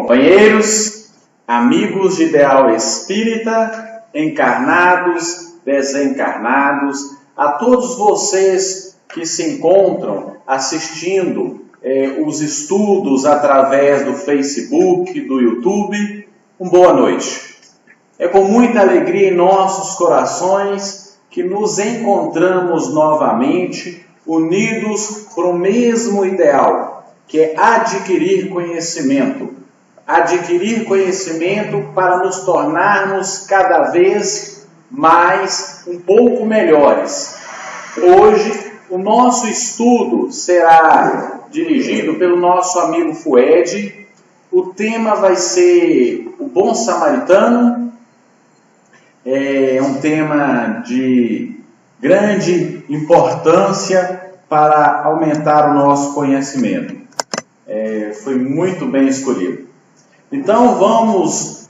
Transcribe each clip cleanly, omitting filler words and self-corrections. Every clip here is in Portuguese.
Companheiros, amigos de ideal espírita, encarnados, desencarnados, a todos vocês que se encontram assistindo os estudos através do Facebook, do YouTube, boa noite. É com muita alegria em nossos corações que nos encontramos novamente, unidos por um mesmo ideal, que é adquirir conhecimento. Adquirir conhecimento para nos tornarmos cada vez mais um pouco melhores. Hoje, o nosso estudo será dirigido pelo nosso amigo Fued. O tema vai ser o Bom Samaritano. É um tema de grande importância para aumentar o nosso conhecimento. Foi muito bem escolhido. Então vamos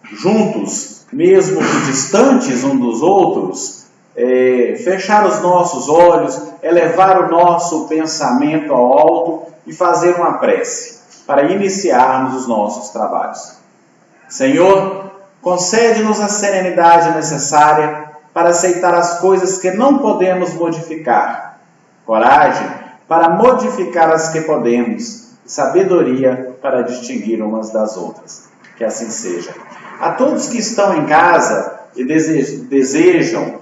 juntos, mesmo que distantes uns dos outros, fechar os nossos olhos, elevar o nosso pensamento ao alto e fazer uma prece para iniciarmos os nossos trabalhos. Senhor, concede-nos a serenidade necessária para aceitar as coisas que não podemos modificar, coragem para modificar as que podemos, sabedoria para distinguir umas das outras. Que assim seja. A todos que estão em casa e desejam,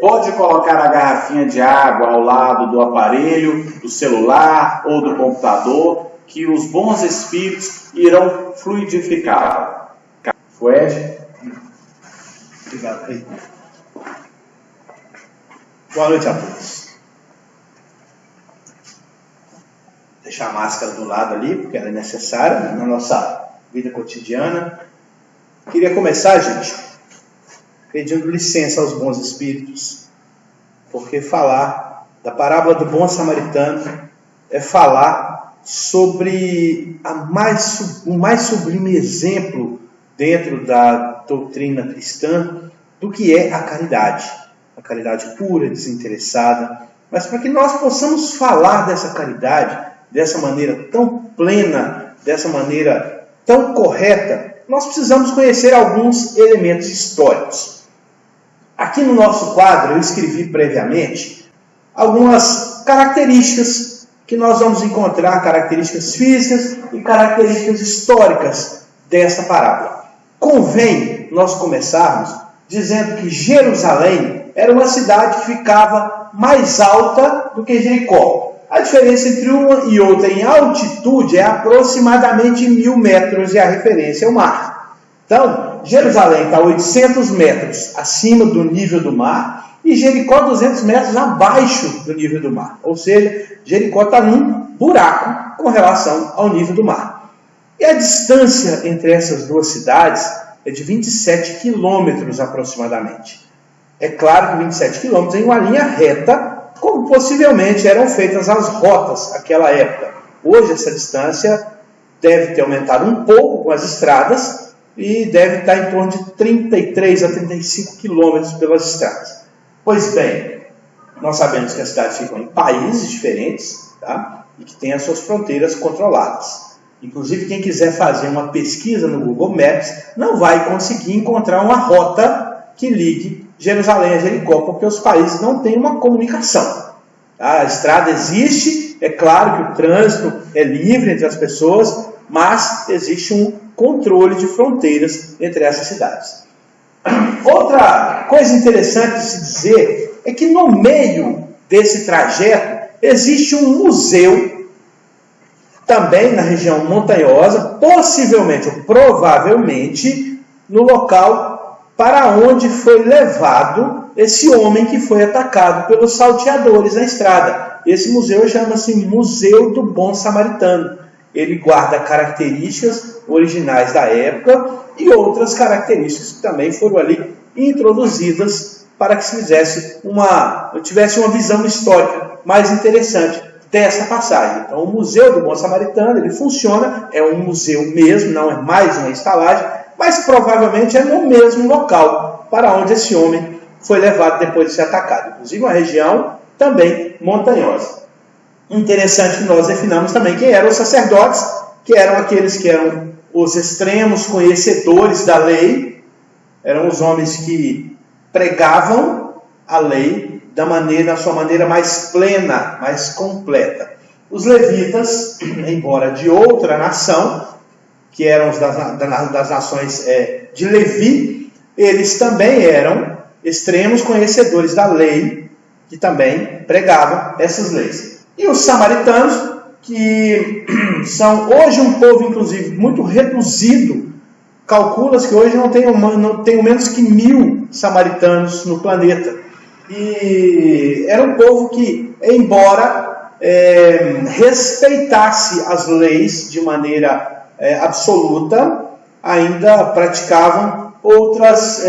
pode colocar a garrafinha de água ao lado do aparelho, do celular ou do computador, que os bons espíritos irão fluidificá-la. Fued? Obrigado. Boa noite a todos. Deixar a máscara do lado ali, porque ela é necessária na nossa vida cotidiana. Queria começar, gente, pedindo licença aos bons espíritos, porque falar da parábola do bom samaritano é falar sobre o mais sublime exemplo dentro da doutrina cristã do que é a caridade pura, desinteressada. Mas para que nós possamos falar dessa caridade dessa maneira tão plena, dessa maneira tão correta, nós precisamos conhecer alguns elementos históricos. Aqui no nosso quadro eu escrevi previamente algumas características que nós vamos encontrar, características físicas e características históricas dessa parábola. Convém nós começarmos dizendo que Jerusalém era uma cidade que ficava mais alta do que Jericó. A diferença entre uma e outra em altitude é aproximadamente 1.000 metros e a referência é o mar. Então, Jerusalém está 800 metros acima do nível do mar e Jericó 200 metros abaixo do nível do mar. Ou seja, Jericó está num buraco com relação ao nível do mar. E a distância entre essas duas cidades é de 27 quilômetros aproximadamente. É claro que 27 quilômetros em uma linha reta, como possivelmente eram feitas as rotas naquela época. Hoje essa distância deve ter aumentado um pouco com as estradas e deve estar em torno de 33 a 35 quilômetros pelas estradas. Pois bem, nós sabemos que as cidades ficam em países diferentes, tá? E que têm as suas fronteiras controladas. Inclusive, quem quiser fazer uma pesquisa no Google Maps não vai conseguir encontrar uma rota que ligue Jerusalém a Jericó, porque os países não têm uma comunicação. A estrada existe, é claro que o trânsito é livre entre as pessoas, mas existe um controle de fronteiras entre essas cidades. Outra coisa interessante de se dizer é que no meio desse trajeto existe um museu, também na região montanhosa, possivelmente ou provavelmente no local para onde foi levado esse homem que foi atacado pelos salteadores na estrada. Esse museu chama-se Museu do Bom Samaritano. Ele guarda características originais da época e outras características que também foram ali introduzidas para que se tivesse uma visão histórica mais interessante dessa passagem. Então, o Museu do Bom Samaritano, ele funciona, é um museu mesmo, não é mais uma estalagem, mas provavelmente é no mesmo local para onde esse homem foi levado depois de ser atacado. Inclusive uma região também montanhosa. Interessante que nós definamos também quem eram os sacerdotes, que eram aqueles que eram os extremos conhecedores da lei, eram os homens que pregavam a lei da sua maneira mais plena, mais completa. Os levitas, embora de outra nação, que eram os das nações de Levi, eles também eram extremos conhecedores da lei, que também pregavam essas leis. E os samaritanos, que são hoje um povo, inclusive, muito reduzido. Calcula-se que hoje não tem menos que 1000 samaritanos no planeta. E era um povo que, embora respeitasse as leis de maneira absoluta, ainda praticavam outras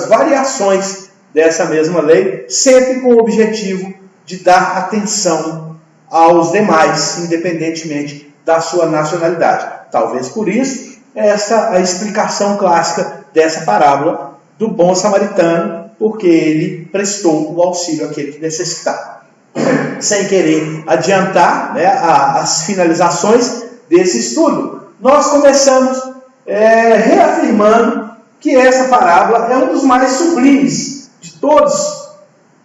variações dessa mesma lei, sempre com o objetivo de dar atenção aos demais, independentemente da sua nacionalidade. Talvez por isso, essa a explicação clássica dessa parábola do bom samaritano, porque ele prestou o auxílio àquele que necessitava. Sem querer adiantar as finalizações desse estudo, nós começamos reafirmando que essa parábola é um dos mais sublimes de todos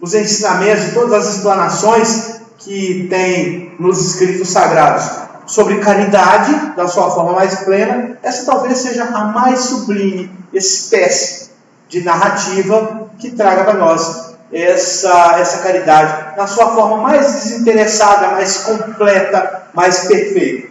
os ensinamentos, de todas as explanações que tem nos escritos sagrados sobre caridade, da sua forma mais plena. Essa talvez seja a mais sublime espécie de narrativa que traga para nós essa caridade na sua forma mais desinteressada, mais completa, mais perfeita.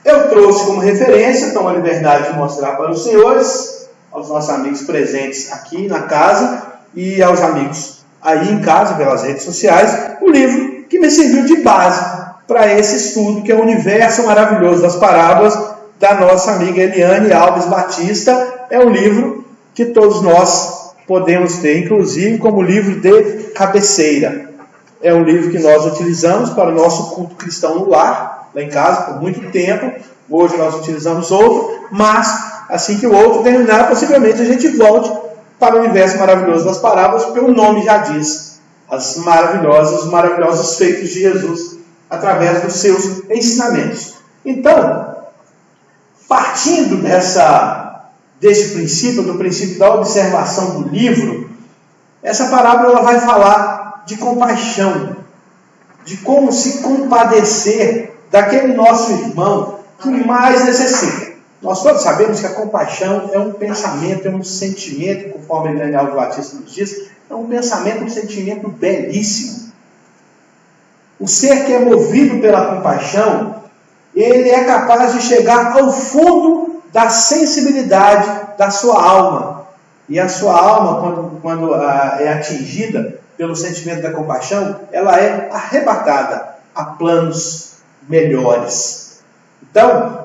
Eu trouxe como referência, tomo a liberdade de mostrar para os senhores, aos nossos amigos presentes aqui na casa e aos amigos aí em casa, pelas redes sociais, o livro que me serviu de base para esse estudo, que é o Universo Maravilhoso das Parábolas, da nossa amiga Eliane Alves Batista. É um livro que todos nós podemos ter, inclusive como livro de cabeceira. É um livro que nós utilizamos para o nosso culto cristão no lar, lá em casa, por muito tempo. Hoje nós utilizamos outro, mas assim que o outro terminar, possivelmente a gente volte para o Universo Maravilhoso das Parábolas, porque o nome já diz, os maravilhosos feitos de Jesus através dos seus ensinamentos. Então, partindo desse princípio, do princípio da observação do livro, essa parábola ela vai falar de compaixão, de como se compadecer daquele nosso irmão que mais necessita. Nós todos sabemos que a compaixão é um pensamento, é um sentimento, conforme Eliane Alves Batista nos diz, é um pensamento, um sentimento belíssimo. O ser que é movido pela compaixão, ele é capaz de chegar ao fundo da sensibilidade da sua alma. E a sua alma, quando é atingida pelo sentimento da compaixão, ela é arrebatada a planos melhores. Então,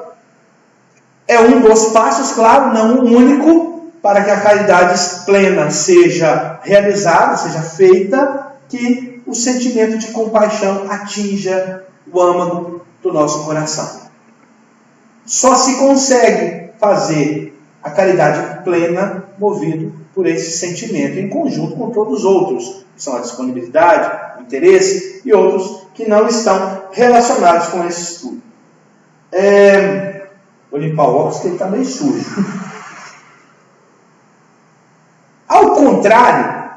é um dos passos, claro, não o único, para que a caridade plena seja realizada, seja feita, que o sentimento de compaixão atinja o âmago do nosso coração. Só se consegue fazer a caridade plena movido por esse sentimento, em conjunto com todos os outros, que são a disponibilidade, o interesse e outros que não estão relacionados com esse estudo. Vou limpar o óculos, que ele está meio sujo. Ao contrário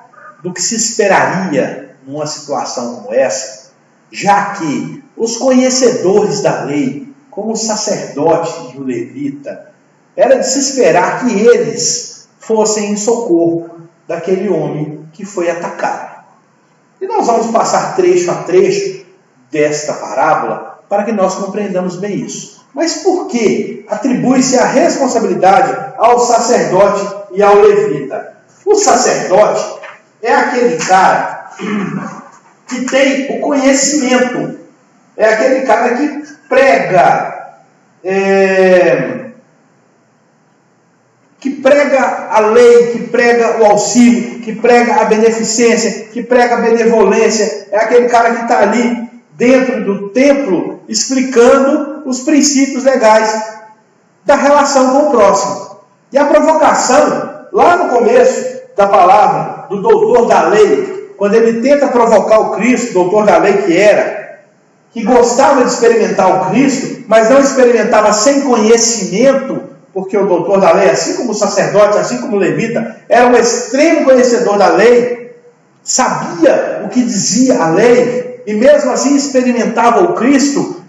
do que se esperaria numa situação como essa, já que os conhecedores da lei, como o sacerdote e o levita, era de se esperar que eles fossem em socorro daquele homem que foi atacado. E nós vamos passar trecho a trecho desta parábola para que nós compreendamos bem isso. Mas por que atribui-se a responsabilidade ao sacerdote e ao levita? O sacerdote é aquele cara que tem o conhecimento, é aquele cara que prega, a lei, que prega o auxílio, que prega a beneficência, que prega a benevolência, é aquele cara que está ali dentro do templo explicando os princípios legais da relação com o próximo. E a provocação, lá no começo da palavra do doutor da lei, quando ele tenta provocar o Cristo, doutor da lei que era, que gostava de experimentar o Cristo, mas não experimentava sem conhecimento, porque o doutor da lei, assim como o sacerdote, assim como o levita, era um extremo conhecedor da lei, sabia o que dizia a lei, e mesmo assim experimentava o Cristo.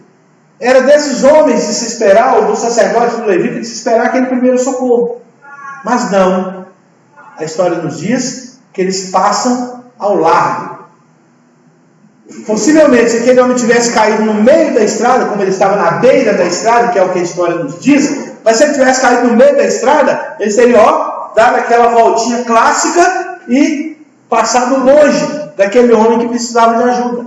Era desses homens de se esperar, ou do sacerdote, do levita, de se esperar aquele primeiro socorro. Mas não. A história nos diz que eles passam ao largo. Possivelmente, se aquele homem tivesse caído no meio da estrada, como ele estava na beira da estrada, que é o que a história nos diz, mas se ele tivesse caído no meio da estrada, eles teriam, dado aquela voltinha clássica e passado longe daquele homem que precisava de ajuda.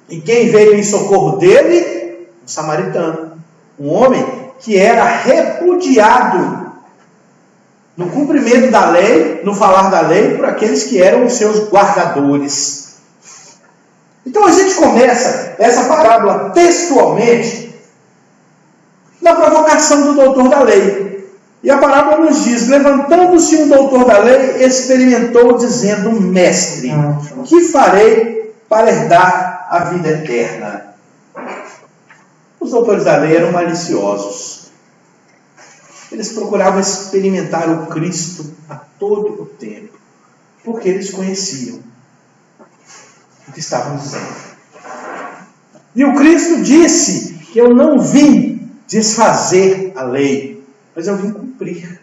E quem veio em socorro dele? Um samaritano. Um homem que era repudiado no cumprimento da lei, no falar da lei, por aqueles que eram os seus guardadores. Então a gente começa essa parábola textualmente na provocação do doutor da lei. E a parábola nos diz: levantando-se um doutor da lei, experimentou, dizendo: mestre, que farei para herdar a vida eterna? Os doutores da lei eram maliciosos. Eles procuravam experimentar o Cristo a todo o tempo, porque eles conheciam o que estavam dizendo. E o Cristo disse que eu não vim desfazer a lei, mas eu vim cumprir.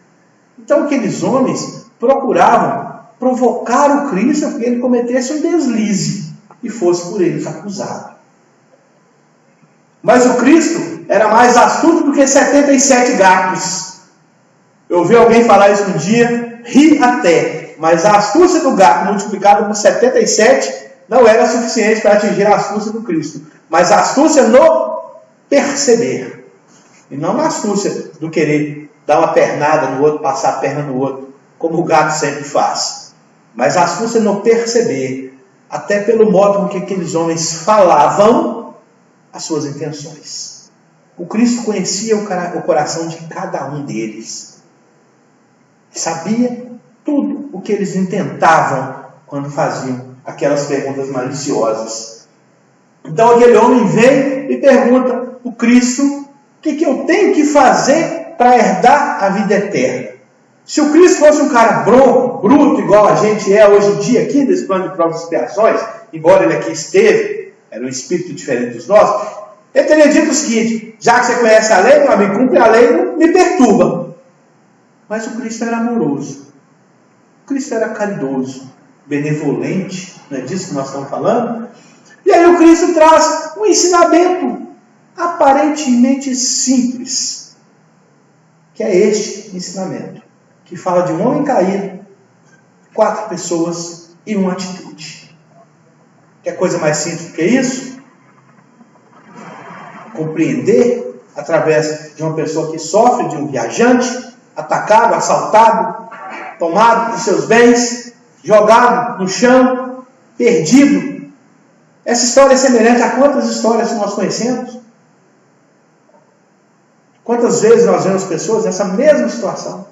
Então aqueles homens procuravam provocar o Cristo para que ele cometesse um deslize e fosse por eles acusado. Mas o Cristo era mais astuto do que 77 gatos. Eu ouvi alguém falar isso um dia, ri até, mas a astúcia do gato multiplicada por 77 não era suficiente para atingir a astúcia do Cristo, mas a astúcia no perceber, e não na astúcia do querer dar uma pernada no outro, passar a perna no outro, como o gato sempre faz, mas a astúcia no perceber, até pelo modo com que aqueles homens falavam as suas intenções. O Cristo conhecia o coração de cada um deles, sabia tudo o que eles intentavam quando faziam aquelas perguntas maliciosas. Então aquele homem vem e pergunta: o Cristo, o que eu tenho que fazer para herdar a vida eterna? Se o Cristo fosse um cara bruto, igual a gente é hoje em dia aqui, nesse plano de provas e expiações, embora ele aqui esteve, era um espírito diferente dos nossos, ele teria dito o seguinte: já que você conhece a lei, meu amigo, cumpre a lei, não me perturba. Mas o Cristo era amoroso, o Cristo era caridoso, benevolente, não é disso que nós estamos falando? E aí o Cristo traz um ensinamento aparentemente simples, que é este ensinamento, que fala de um homem caído, 4 pessoas e uma atitude. Quer coisa mais simples do que isso? Compreender, através de uma pessoa que sofre, de um viajante, atacado, assaltado, tomado de seus bens, jogado no chão, perdido. Essa história é semelhante a quantas histórias nós conhecemos? Quantas vezes nós vemos pessoas nessa mesma situação?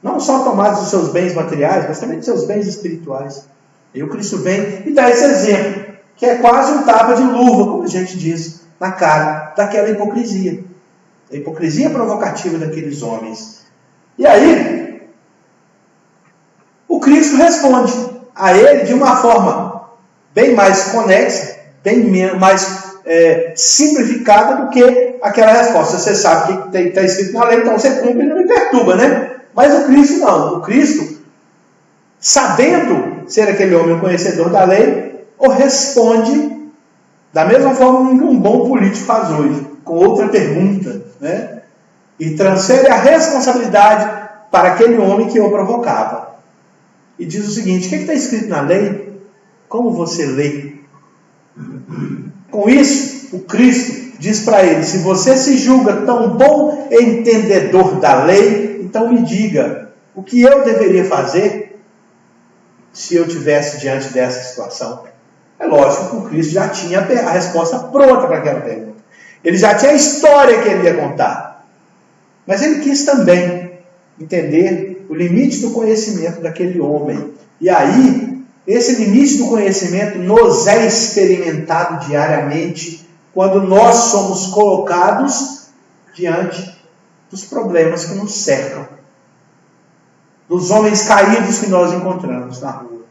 Não só tomadas dos seus bens materiais, mas também dos seus bens espirituais. E o Cristo vem e dá esse exemplo, que é quase um tapa de luva, como a gente diz, na cara daquela hipocrisia. A hipocrisia provocativa daqueles homens. E aí, o Cristo responde a ele de uma forma bem mais conexa, bem mais simplificada do que aquela resposta. Você sabe o que está escrito na lei, então você cumpre e não me perturba, né? Mas o Cristo não. O Cristo, sabendo ser aquele homem conhecedor da lei, o responde da mesma forma que um bom político faz hoje, com outra pergunta, né? E transfere a responsabilidade para aquele homem que o provocava. E diz o seguinte: o que está escrito na lei? Como você lê? Com isso, o Cristo diz para ele: se você se julga tão bom entendedor da lei, então me diga, o que eu deveria fazer se eu estivesse diante dessa situação? É lógico que o Cristo já tinha a resposta pronta para aquela pergunta. Ele já tinha a história que ele ia contar. Mas ele quis também entender o limite do conhecimento daquele homem. E aí, Esse limite do conhecimento nos é experimentado diariamente quando nós somos colocados diante dos problemas que nos cercam, dos homens caídos que nós encontramos na rua.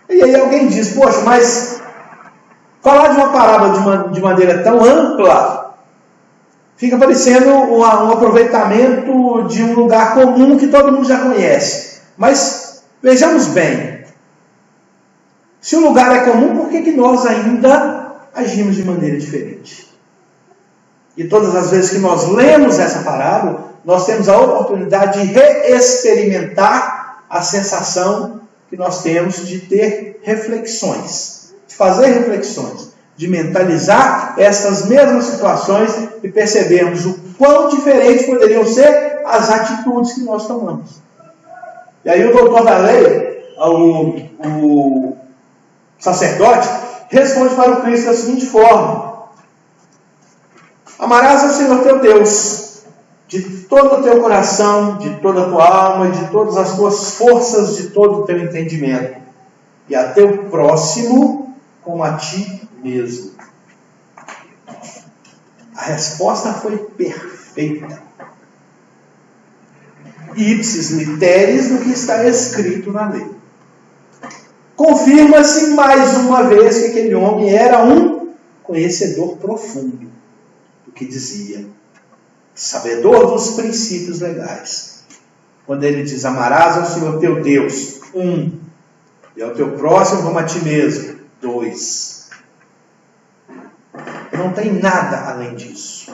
E aí alguém diz, poxa, mas falar de uma parábola de maneira tão ampla fica parecendo um aproveitamento de um lugar comum que todo mundo já conhece. Mas vejamos bem, se o lugar é comum, por que nós ainda agimos de maneira diferente? E todas as vezes que nós lemos essa parábola, nós temos a oportunidade de reexperimentar a sensação que nós temos de ter reflexões, de fazer reflexões, de mentalizar essas mesmas situações e percebermos o quão diferentes poderiam ser as atitudes que nós tomamos. E aí o doutor da lei, o sacerdote, responde para o Cristo da seguinte forma: amarás ao Senhor teu Deus de todo o teu coração, de toda a tua alma, de todas as tuas forças, de todo o teu entendimento, e a teu próximo como a ti mesmo. A resposta foi perfeita. Ipsis literis no que está escrito na lei. Confirma-se mais uma vez que aquele homem era um conhecedor profundo do que dizia, sabedor dos princípios legais. Quando ele diz, amarás ao Senhor teu Deus, 1, e ao teu próximo como a ti mesmo, 2. Não tem nada além disso.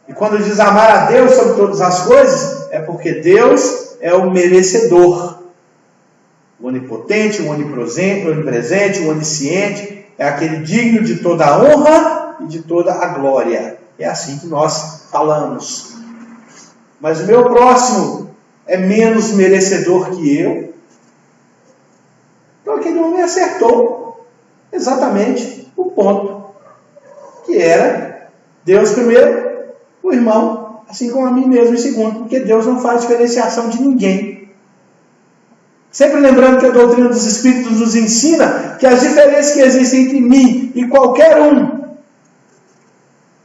E quando diz amar a Deus sobre todas as coisas, é porque Deus é o merecedor. O onipotente, o onipresente, o onisciente, é aquele digno de toda a honra e de toda a glória. É assim que nós falamos. Mas o meu próximo é menos merecedor que eu. Então aquele homem acertou exatamente o ponto, que era Deus primeiro, o irmão, assim como a mim mesmo em segundo, porque Deus não faz diferenciação de ninguém. Sempre lembrando que a doutrina dos Espíritos nos ensina que as diferenças que existem entre mim e qualquer um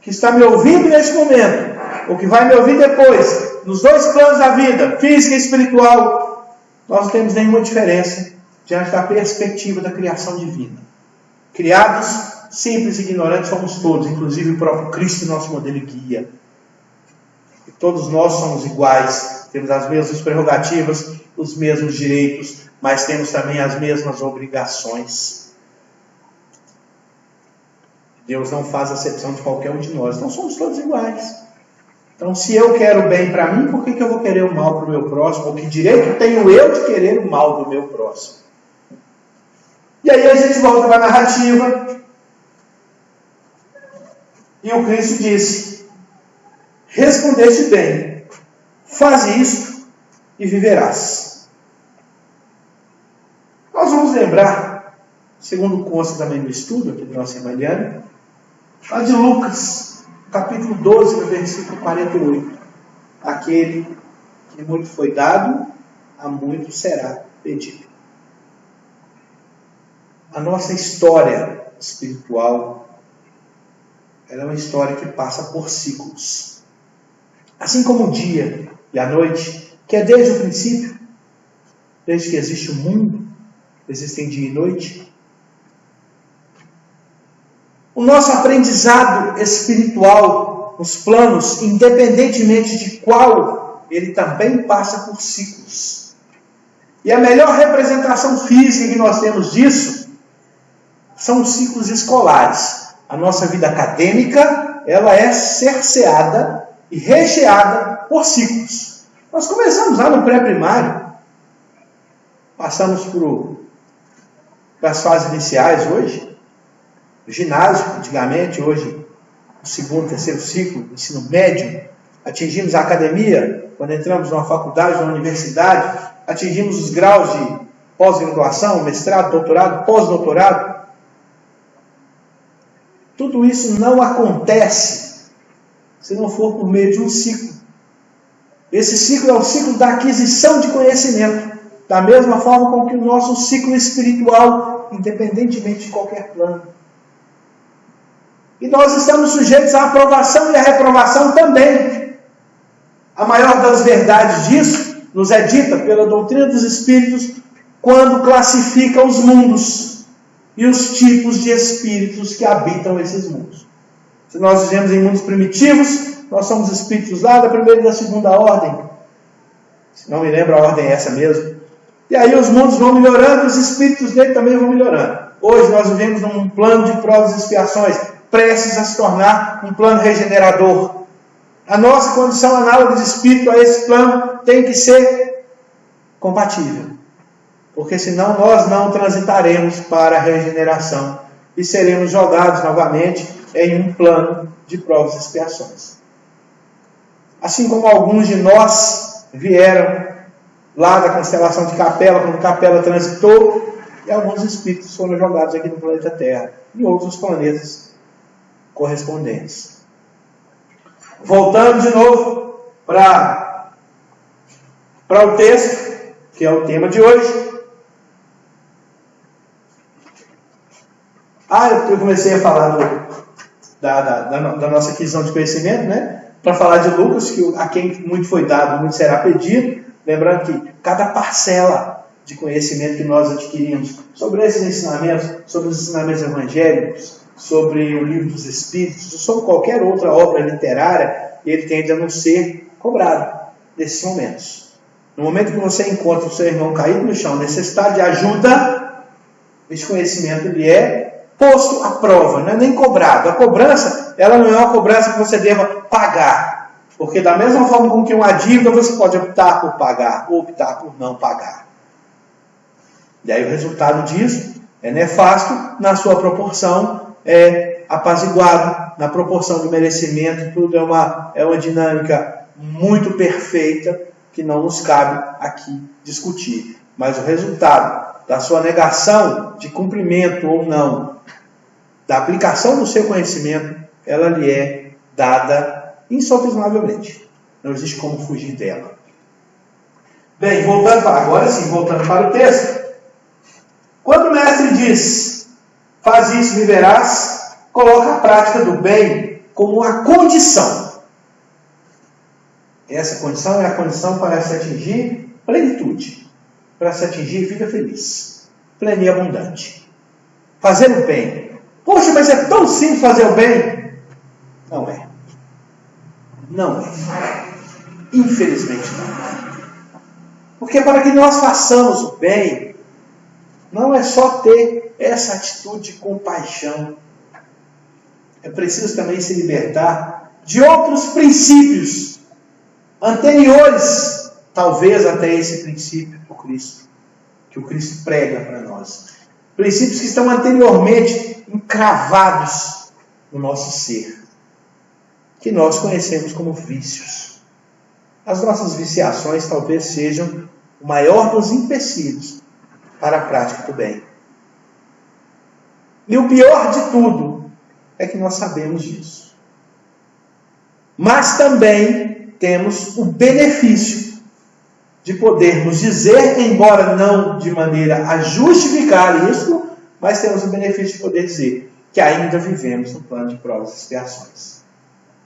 que está me ouvindo neste momento, ou que vai me ouvir depois, nos dois planos da vida, física e espiritual, nós não temos nenhuma diferença diante da perspectiva da criação divina. Criados simples e ignorantes somos todos, inclusive o próprio Cristo, nosso modelo e guia. E todos nós somos iguais, temos as mesmas prerrogativas, os mesmos direitos, mas temos também as mesmas obrigações. Deus não faz acepção de qualquer um de nós, então somos todos iguais. Então, se eu quero o bem para mim, por que eu vou querer o mal para o meu próximo? Ou que direito tenho eu de querer o mal do meu próximo? E aí a gente volta para a narrativa. E o Cristo disse, respondeste bem, faze isto e viverás. Nós vamos lembrar, segundo consta também no estudo aqui do nosso Eliane, lá de Lucas, capítulo 12, no versículo 48. Aquele que muito foi dado, a muito será pedido. A nossa história espiritual, ela é uma história que passa por ciclos. Assim como o dia e a noite, que é desde o princípio, desde que existe o mundo, existem dia e noite. O nosso aprendizado espiritual, os planos, independentemente de qual, ele também passa por ciclos. E a melhor representação física que nós temos disso são os ciclos escolares. A nossa vida acadêmica, ela é cerceada e recheada por ciclos. Nós começamos lá no pré-primário, passamos pelas fases iniciais hoje, o ginásio, antigamente, hoje, o segundo, terceiro ciclo, ensino médio, atingimos a academia, quando entramos numa faculdade, numa universidade, atingimos os graus de pós-graduação, mestrado, doutorado, pós-doutorado. Tudo isso não acontece se não for por meio de um ciclo. Esse ciclo é o ciclo da aquisição de conhecimento, Da mesma forma com que o nosso ciclo espiritual, independentemente de qualquer plano. E nós estamos sujeitos à aprovação e à reprovação também. A maior das verdades disso nos é dita pela doutrina dos Espíritos quando classifica os mundos e os tipos de espíritos que habitam esses mundos. Se nós vivemos em mundos primitivos, nós somos espíritos lá da primeira e da segunda ordem. Se não me lembro, a ordem é essa mesmo. E aí os mundos vão melhorando, os espíritos dele também vão melhorando. Hoje nós vivemos num plano de provas e expiações, prestes a se tornar um plano regenerador. A nossa condição análoga de espírito a esse plano tem que ser compatível. Porque senão nós não transitaremos para a regeneração e seremos jogados novamente em um plano de provas e expiações. Assim como alguns de nós vieram lá da constelação de Capela, quando Capela transitou, e alguns espíritos foram jogados aqui no planeta Terra e outros planetas correspondentes. Voltando de novo para o texto, que é o tema de hoje. Eu comecei a falar da nossa aquisição de conhecimento, né? Para falar de Lucas, que a quem muito foi dado, muito será pedido. Lembrando que cada parcela de conhecimento que nós adquirimos sobre esses ensinamentos, sobre os ensinamentos evangélicos, sobre o livro dos Espíritos, ou sobre qualquer outra obra literária, ele tende a não ser cobrado nesses momentos. No momento que você encontra o seu irmão caído no chão, necessitado de ajuda, esse conhecimento lhe é posto à prova, não é nem cobrado. A cobrança, ela não é uma cobrança que você deva pagar. Porque da mesma forma com que uma dívida, você pode optar por pagar ou optar por não pagar. E aí o resultado disso é nefasto, na sua proporção é apaziguado, na proporção do merecimento, tudo é uma dinâmica muito perfeita que não nos cabe aqui discutir. Mas o resultado da sua negação de cumprimento ou não, da aplicação do seu conhecimento, ela lhe é dada insofismavelmente. Não existe como fugir dela. Bem, voltando para o texto. Quando o mestre diz, faz isso, viverás, coloca a prática do bem como uma condição. Essa condição é a condição para se atingir plenitude, para se atingir vida feliz, plena e abundante. Fazer o bem. Poxa, mas é tão simples fazer o bem? Não é. Não é. Infelizmente não. Porque para que nós façamos o bem, não é só ter essa atitude de compaixão. É preciso também se libertar de outros princípios anteriores, talvez até esse princípio do Cristo, que o Cristo prega para nós. Princípios que estão anteriormente encravados no nosso ser, que nós conhecemos como vícios. As nossas viciações talvez sejam o maior dos empecilhos para a prática do bem. E o pior de tudo é que nós sabemos disso. Mas também temos o benefício de podermos dizer, embora não de maneira a justificar isso, mas temos o benefício de poder dizer que ainda vivemos no plano de provas e expiações.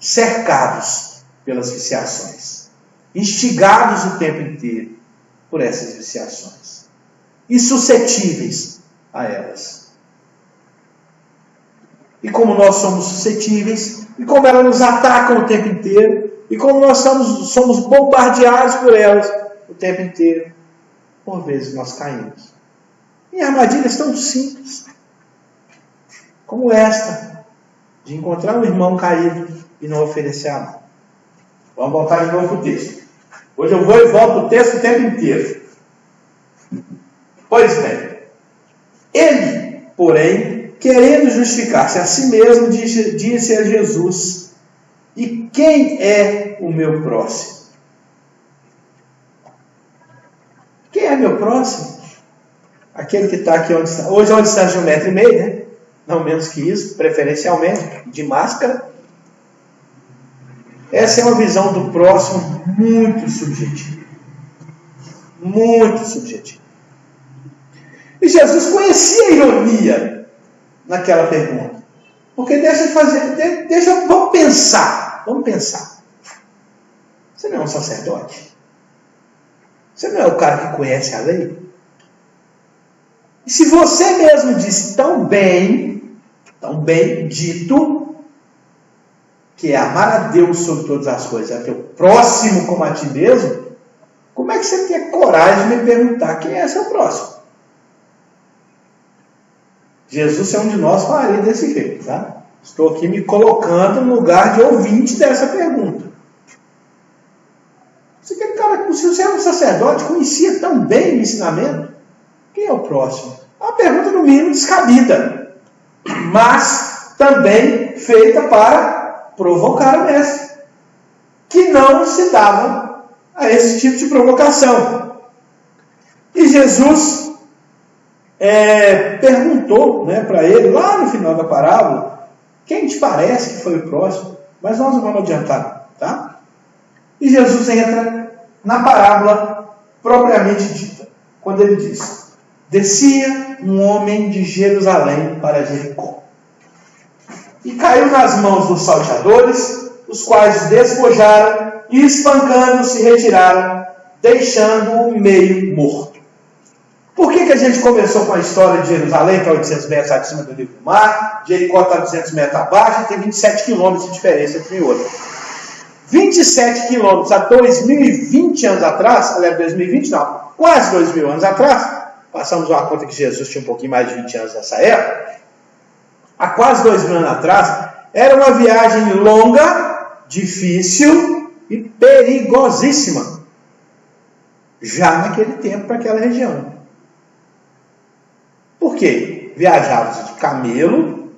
Cercados pelas viciações, instigados o tempo inteiro por essas viciações e suscetíveis a elas. E como nós somos suscetíveis, e como elas nos atacam o tempo inteiro, e como nós somos bombardeados por elas o tempo inteiro, por vezes nós caímos em armadilhas tão simples como esta, de encontrar um irmão caído e não oferecer a mão. Vamos voltar de novo para o texto. Hoje eu vou e volto o texto o tempo inteiro. Pois bem, ele, porém, querendo justificar-se a si mesmo, disse a Jesus: e quem é o meu próximo? Quem é meu próximo? Aquele que está aqui onde está. Hoje é uma distância de 1,5 m, né? Não menos que isso, preferencialmente, de máscara. Essa é uma visão do próximo muito subjetiva. muito subjetivo. E Jesus conhecia a ironia naquela pergunta. Porque vamos pensar. Você não é um sacerdote? Você não é o cara que conhece a lei? E se você mesmo disse tão bem dito, que é amar a Deus sobre todas as coisas, é teu próximo como a ti mesmo, como é que você tem coragem de me perguntar quem é seu próximo? Jesus, se é um de nós, faria desse jeito, tá? Estou aqui me colocando no lugar de ouvinte dessa pergunta. Se você é um sacerdote, conhecia tão bem o ensinamento, quem é o próximo? É uma pergunta, no mínimo, descabida, mas também feita para provocar o mestre, que não se dava a esse tipo de provocação. E Jesus perguntou, para ele, lá no final da parábola, quem te parece que foi o próximo? Mas nós não vamos adiantar, tá? E Jesus entra na parábola propriamente dita, quando ele diz: descia um homem de Jerusalém para Jericó, e caiu nas mãos dos salteadores, os quais o despojaram e, espancando, se retiraram, deixando-o meio morto. Por que a gente começou com a história de Jerusalém, que é 800 metros acima do nível do mar, Jericó está 200 metros abaixo, e tem 27 quilômetros de diferença entre um e outro? 27 quilômetros há 2020 anos atrás, aliás, 2020 não, quase 2000 anos atrás, passamos uma conta que Jesus tinha um pouquinho mais de 20 anos nessa época, há quase 2000 anos atrás, era uma viagem longa, difícil e perigosíssima, já naquele tempo para aquela região. Por quê? Viajávamos de camelo,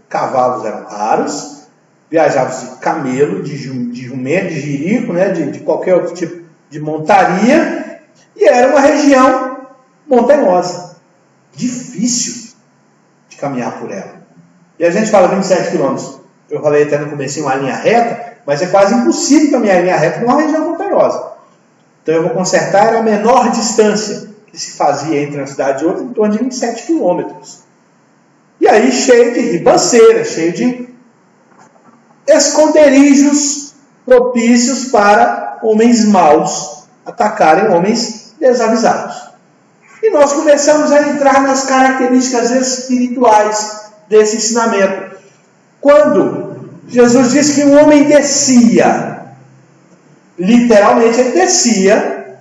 cavalos eram raros, viajávamos de camelo, de jumento, de jirico, de qualquer outro tipo de montaria, e era uma região montanhosa, difícil de caminhar por ela. E a gente fala 27 quilômetros. Eu falei até no começo uma linha reta, mas é quase impossível caminhar em linha reta numa região montanhosa. Então eu vou consertar, era a menor distância que se fazia entre uma cidade e outra, em torno de 27 quilômetros. E aí cheio de ribanceiras, cheio de esconderijos propícios para homens maus atacarem homens desavisados. E nós começamos a entrar nas características espirituais desse ensinamento. Quando Jesus disse que um homem descia, literalmente ele descia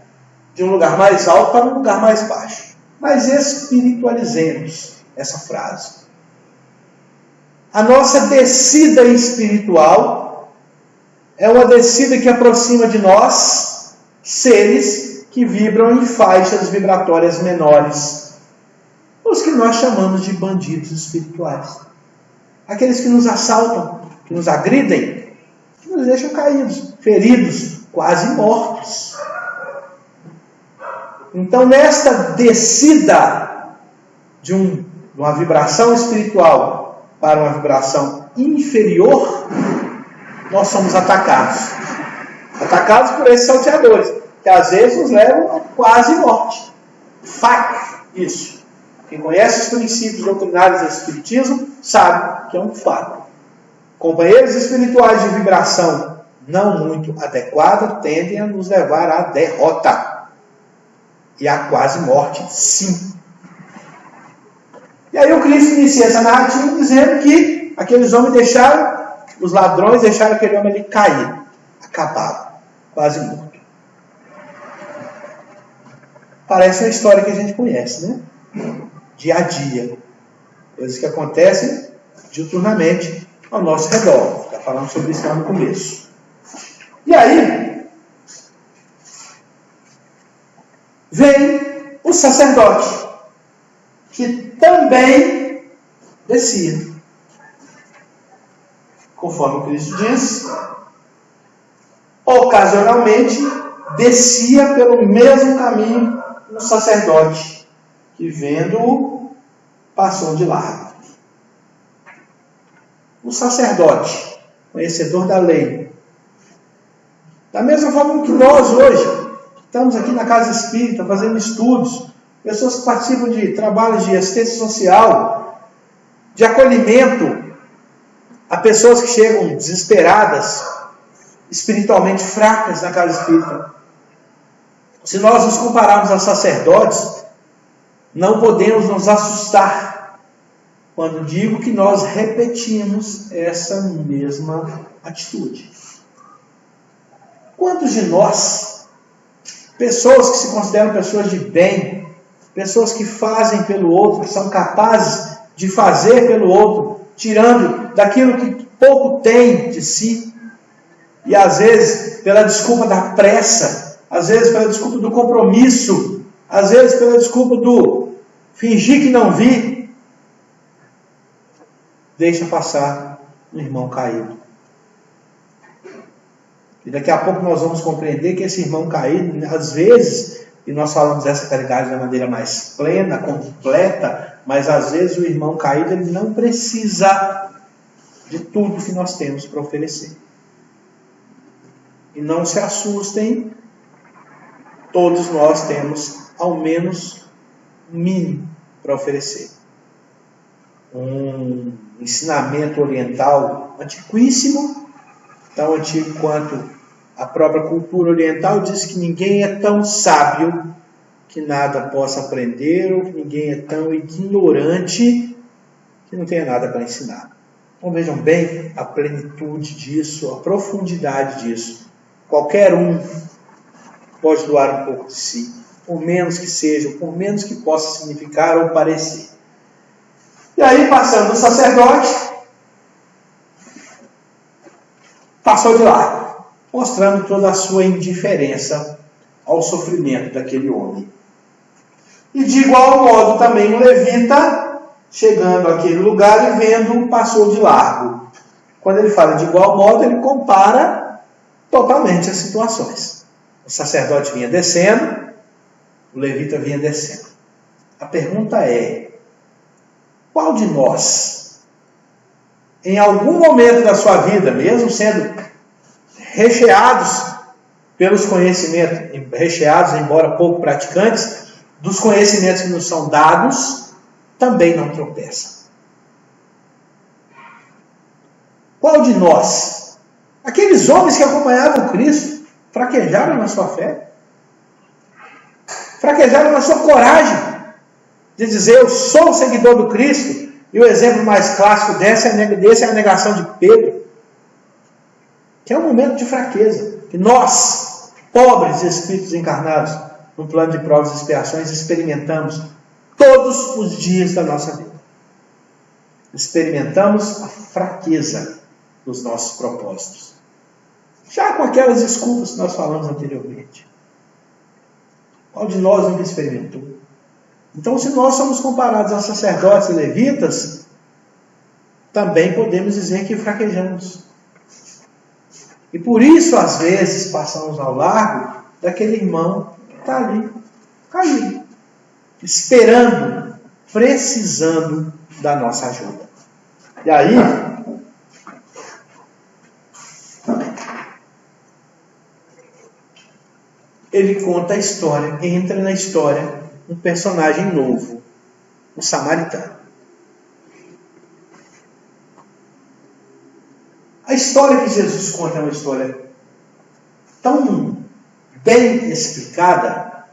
de um lugar mais alto para um lugar mais baixo. Mas espiritualizemos essa frase. A nossa descida espiritual é uma descida que aproxima de nós seres que vibram em faixas vibratórias menores, os que nós chamamos de bandidos espirituais. Aqueles que nos assaltam, que nos agridem, que nos deixam caídos, feridos, quase mortos. Então, nesta descida de uma vibração espiritual para uma vibração inferior, nós somos atacados. Atacados por esses salteadores, que às vezes nos levam a quase morte. Fato, isso. Quem conhece os princípios doutrinários do Espiritismo sabe que é um fato. Companheiros espirituais de vibração não muito adequada tendem a nos levar à derrota. E à quase morte, sim. E aí o Cristo inicia essa narrativa dizendo que aqueles homens deixaram, os ladrões deixaram aquele homem ali cair, acabado, quase morto. Parece uma história que a gente conhece, né? Dia a dia. Coisas que acontecem diuturnamente ao nosso redor. Está falando sobre isso lá no começo. E aí, vem o sacerdote, que também descia. Conforme o Cristo diz, ocasionalmente descia pelo mesmo caminho um sacerdote, que vendo-o, passou de largo. O sacerdote, conhecedor da lei, da mesma forma que nós hoje, Estamos aqui na Casa Espírita fazendo estudos, pessoas que participam de trabalhos de assistência social, de acolhimento a pessoas que chegam desesperadas, espiritualmente fracas na Casa Espírita. Se nós nos compararmos a sacerdotes, não podemos nos assustar quando digo que nós repetimos essa mesma atitude. Quantos de nós, pessoas que se consideram pessoas de bem, pessoas que fazem pelo outro, que são capazes de fazer pelo outro, tirando daquilo que pouco tem de si, e às vezes pela desculpa da pressa, às vezes pela desculpa do compromisso, às vezes pela desculpa do fingir que não vi, deixa passar um irmão caído. E daqui a pouco nós vamos compreender que esse irmão caído, às vezes, e nós falamos dessa caridade de uma maneira mais plena, completa, mas às vezes o irmão caído ele não precisa de tudo que nós temos para oferecer. E não se assustem, todos nós temos ao menos um mínimo para oferecer. Um ensinamento oriental antiquíssimo, tão antigo quanto a própria cultura oriental, diz que ninguém é tão sábio que nada possa aprender, ou que ninguém é tão ignorante que não tenha nada para ensinar. Então vejam bem a plenitude disso, a profundidade disso. Qualquer um pode doar um pouco de si, por menos que seja, por menos que possa significar ou parecer. E aí, passando do sacerdote, passou de lá, mostrando toda a sua indiferença ao sofrimento daquele homem. E de igual modo também o levita, chegando àquele lugar e vendo, passou de largo. Quando ele fala de igual modo, ele compara totalmente as situações. O sacerdote vinha descendo, o levita vinha descendo. A pergunta é: qual de nós, em algum momento da sua vida, mesmo sendo recheados pelos conhecimentos, recheados, embora pouco praticantes, dos conhecimentos que nos são dados, também não tropeça? Qual de nós, aqueles homens que acompanhavam Cristo, fraquejaram na sua fé? Fraquejaram na sua coragem de dizer: eu sou o seguidor do Cristo? E o exemplo mais clássico desse é a negação de Pedro, que é um momento de fraqueza, que nós, pobres espíritos encarnados, no plano de provas e expiações, experimentamos todos os dias da nossa vida. Experimentamos a fraqueza dos nossos propósitos, já com aquelas desculpas que nós falamos anteriormente. Qual de nós nunca experimentou? Então, se nós somos comparados a sacerdotes e levitas, também podemos dizer que fraquejamos. E por isso, às vezes, passamos ao largo daquele irmão que está ali, caído, esperando, precisando da nossa ajuda. E aí, ele conta a história, entra na história um personagem novo, um samaritano. A história que Jesus conta é uma história tão bem explicada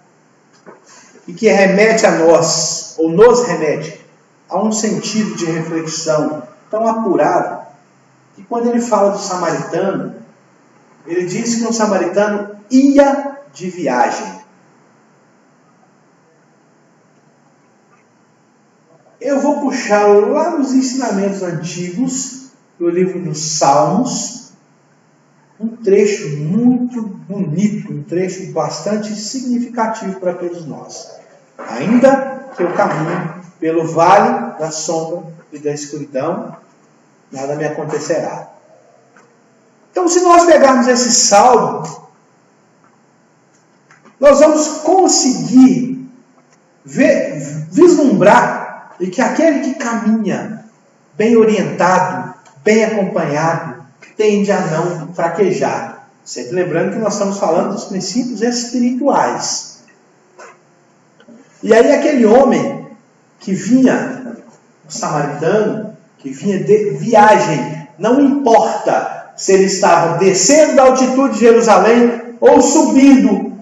e que remete a nós, ou nos remete a um sentido de reflexão tão apurado, que quando ele fala do samaritano, ele diz que um samaritano ia de viagem. Eu vou puxar lá nos ensinamentos antigos, do livro dos Salmos, um trecho muito bonito, um trecho bastante significativo para todos nós. Ainda que eu caminhe pelo vale da sombra e da escuridão, nada me acontecerá. Então, se nós pegarmos esse salmo, nós vamos conseguir vislumbrar de que aquele que caminha bem orientado, bem acompanhado, tende a não fraquejar. Sempre lembrando que nós estamos falando dos princípios espirituais. E aí aquele homem que vinha, o samaritano, que vinha de viagem, não importa se ele estava descendo da altitude de Jerusalém ou subindo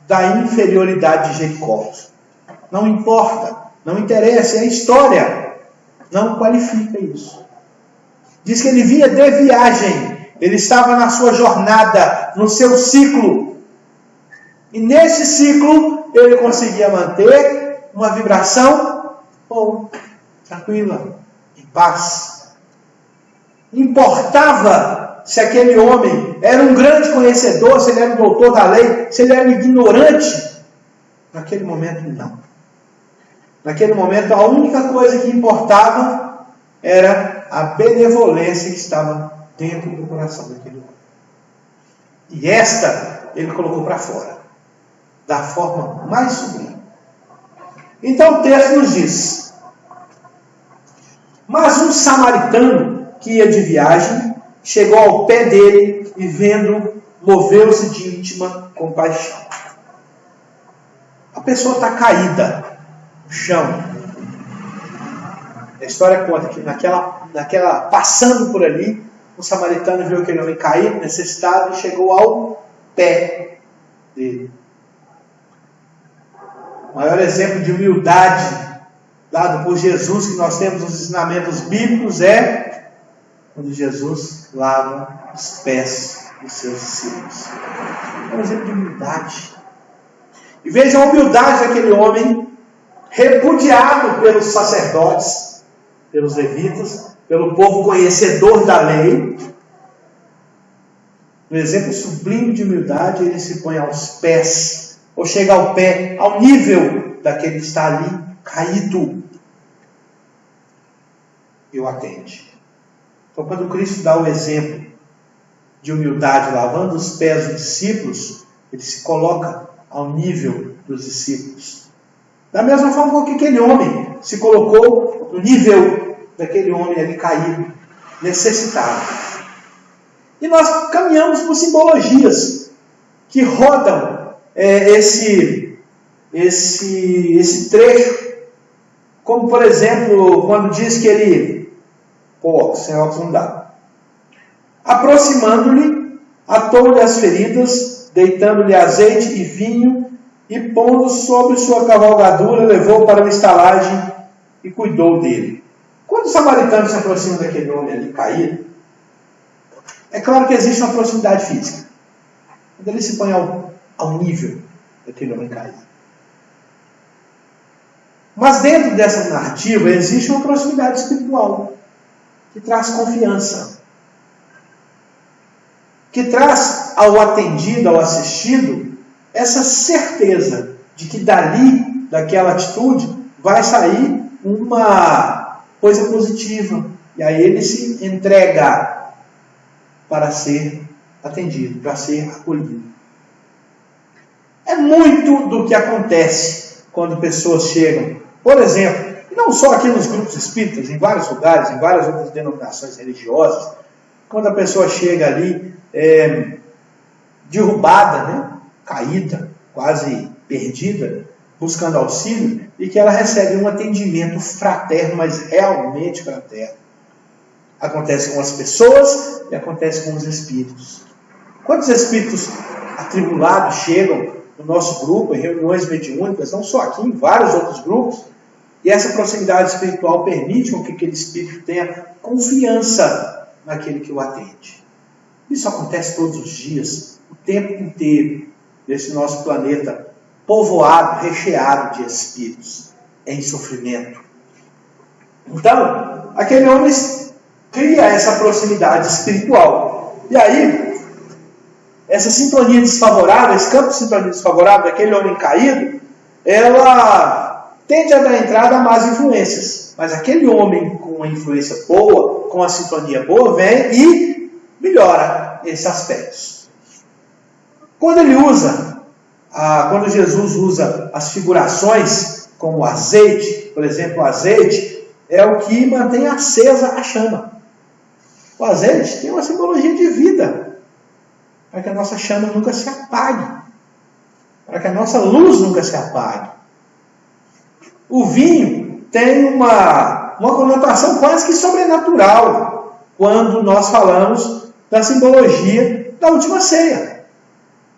da inferioridade de Jericó. Não importa, não interessa, é a história. Não qualifica isso. Diz que ele vinha de viagem, ele estava na sua jornada, no seu ciclo. E nesse ciclo, ele conseguia manter uma vibração boa, tranquila, em paz. Importava se aquele homem era um grande conhecedor, se ele era um doutor da lei, se ele era um ignorante. Naquele momento, não. Naquele momento, a única coisa que importava era a benevolência que estava dentro do coração daquele homem. E esta, ele colocou para fora, da forma mais sublime. Então o texto nos diz: mas um samaritano que ia de viagem, chegou ao pé dele e vendo, moveu-se de íntima compaixão. A pessoa está caída no chão. A história conta que naquela passando por ali, o samaritano viu aquele homem caído, necessitado, e chegou ao pé dele. O maior exemplo de humildade dado por Jesus que nós temos nos ensinamentos bíblicos é quando Jesus lava os pés dos seus discípulos. É um exemplo de humildade. E veja a humildade daquele homem, repudiado pelos sacerdotes, pelos levitas, pelo povo conhecedor da lei. No exemplo sublime de humildade, ele se põe aos pés, ou chega ao pé, ao nível daquele que está ali, caído, e o atende. Então, quando Cristo dá o exemplo de humildade, lavando os pés dos discípulos, ele se coloca ao nível dos discípulos. Da mesma forma que aquele homem se colocou no nível daquele homem ali caído, necessitado. E nós caminhamos por simbologias que rodam esse trecho, como por exemplo, quando diz que ele, sem óculos não dá. Aproximando-lhe, atou-lhe as feridas, deitando-lhe azeite e vinho, e pondo sobre sua cavalgadura, levou para uma estalagem e cuidou dele. Quando o samaritano se aproxima daquele homem ali caído, é claro que existe uma proximidade física. Quando ele se põe ao nível daquele homem caído. Mas dentro dessa narrativa existe uma proximidade espiritual que traz confiança, que traz ao atendido, ao assistido, essa certeza de que dali, daquela atitude, vai sair uma coisa positiva. E aí ele se entrega para ser atendido, para ser acolhido. É muito do que acontece quando pessoas chegam, por exemplo, não só aqui nos grupos espíritas, em vários lugares, em várias outras denominações religiosas, quando a pessoa chega ali derrubada, né, caída, quase perdida, buscando auxílio, e que ela recebe um atendimento fraterno, mas realmente fraterno. Acontece com as pessoas e acontece com os espíritos. Quantos espíritos atribulados chegam no nosso grupo, em reuniões mediúnicas, não só aqui, em vários outros grupos, e essa proximidade espiritual permite com que aquele espírito tenha confiança naquele que o atende. Isso acontece todos os dias, o tempo inteiro, nesse nosso planeta povoado, recheado de espíritos em sofrimento. Então, aquele homem cria essa proximidade espiritual. E aí, essa sintonia desfavorável, esse campo de sintonia desfavorável daquele homem caído, ela tende a dar entrada a más influências. Mas aquele homem com uma influência boa, com a sintonia boa, vem e melhora esses aspectos. Quando Jesus usa as figurações, como o azeite, por exemplo, o azeite é o que mantém acesa a chama. O azeite tem uma simbologia de vida. para que a nossa chama nunca se apague, para que a nossa luz nunca se apague. O vinho tem uma conotação quase que sobrenatural quando nós falamos da simbologia da última ceia.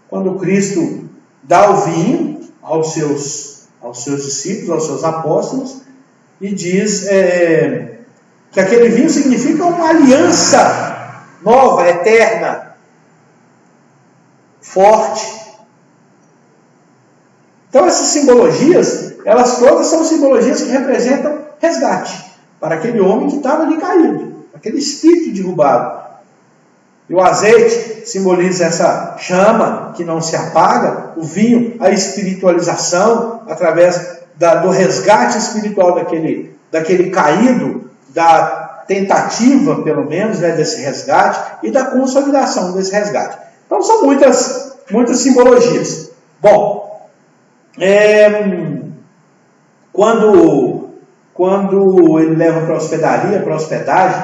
Quando Cristo dá o vinho aos seus discípulos, aos seus apóstolos, e diz que aquele vinho significa uma aliança nova, eterna, forte. Então essas simbologias, elas todas são simbologias que representam resgate para aquele homem que estava ali caído, aquele espírito derrubado. E o azeite simboliza essa chama que não se apaga, o vinho, a espiritualização, através do resgate espiritual daquele caído, da tentativa, pelo menos, desse resgate, e da consolidação desse resgate. Então são muitas simbologias. Bom, quando ele leva para a hospedaria, para a hospedagem,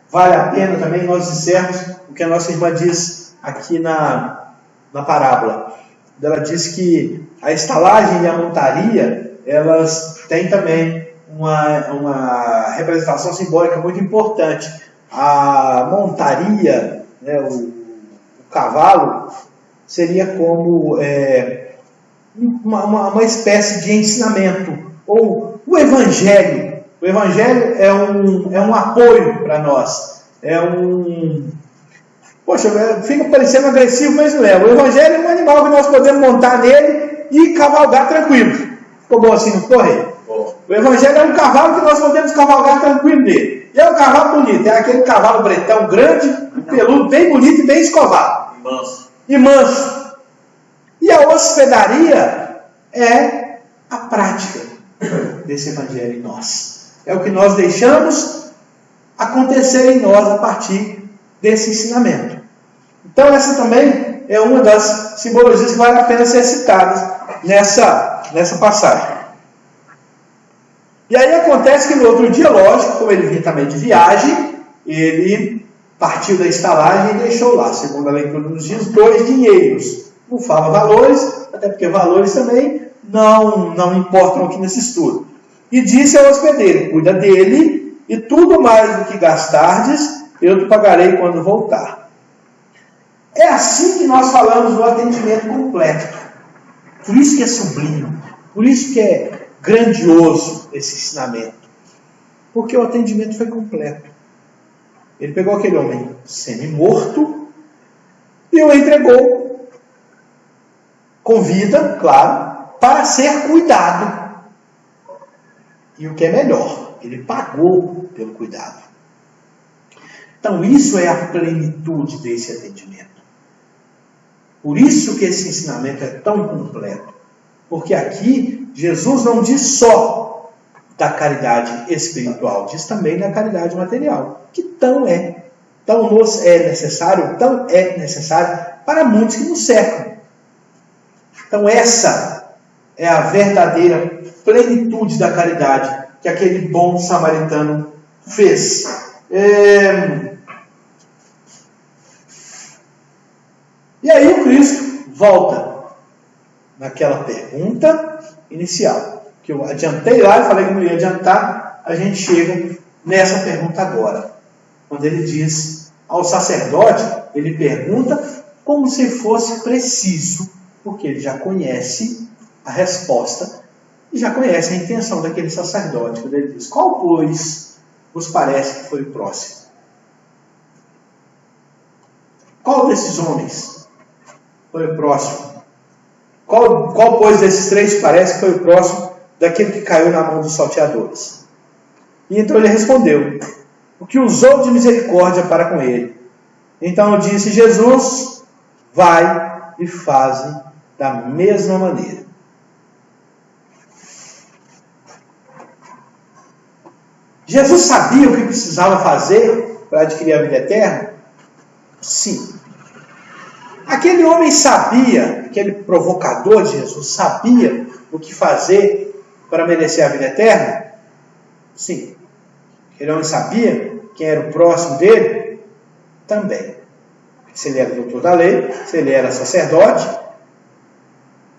vale a pena também nós dissermos o que a nossa irmã diz aqui na parábola. Ela diz que a estalagem e a montaria, elas têm também uma representação simbólica muito importante. A montaria, né, o cavalo, seria como uma espécie de ensinamento, ou o Evangelho. O Evangelho é um apoio para nós. Poxa, fica parecendo agressivo, mas não é. O Evangelho é um animal que nós podemos montar nele e cavalgar tranquilo. Ficou bom assim, não ficou, Rei? O Evangelho é um cavalo que nós podemos cavalgar tranquilo nele. E é um cavalo bonito, é aquele cavalo bretão grande, peludo, bem bonito e bem escovado. E manso. E a hospedaria é a prática desse Evangelho em nós. É o que nós deixamos acontecer em nós a partir desse ensinamento. Então essa também é uma das simbologias que vale a pena ser citadas nessa passagem. E aí acontece que no outro dia, lógico, como ele vinha também de viagem, ele partiu da estalagem e deixou lá, segundo a leitura dos dias, 2 dinheiros. Não fala valores, até porque valores também não importam aqui nesse estudo. E disse ao hospedeiro: cuida dele, e tudo mais do que gastardes, eu te pagarei quando voltar. É assim que nós falamos do atendimento completo. Por isso que é sublime, por isso que é grandioso esse ensinamento. Porque o atendimento foi completo. Ele pegou aquele homem semi-morto e o entregou com vida, claro, para ser cuidado. E o que é melhor, ele pagou pelo cuidado. Então isso é a plenitude desse atendimento. Por isso que esse ensinamento é tão completo. Porque aqui Jesus não diz só da caridade espiritual, diz também da caridade material, que tão nos é necessário para muitos que nos cercam. Então essa é a verdadeira plenitude da caridade que aquele bom samaritano fez. E aí o Cristo volta naquela pergunta inicial, que eu adiantei lá e falei que não ia adiantar. A gente chega nessa pergunta agora, quando ele diz ao sacerdote, ele pergunta como se fosse preciso, porque ele já conhece a resposta e já conhece a intenção daquele sacerdote, quando ele diz: qual, pois, vos parece que foi o próximo? Qual desses homens foi o próximo? Qual, pois, desses 3 parece que foi o próximo daquele que caiu na mão dos salteadores? E então ele respondeu: o que usou de misericórdia para com ele. Então disse Jesus: vai e faze da mesma maneira. Jesus sabia o que precisava fazer para adquirir a vida eterna? Sim. Aquele homem sabia, aquele provocador de Jesus, sabia o que fazer para merecer a vida eterna? Sim. Aquele homem sabia quem era o próximo dele? Também. se ele era doutor da lei, se ele era sacerdote,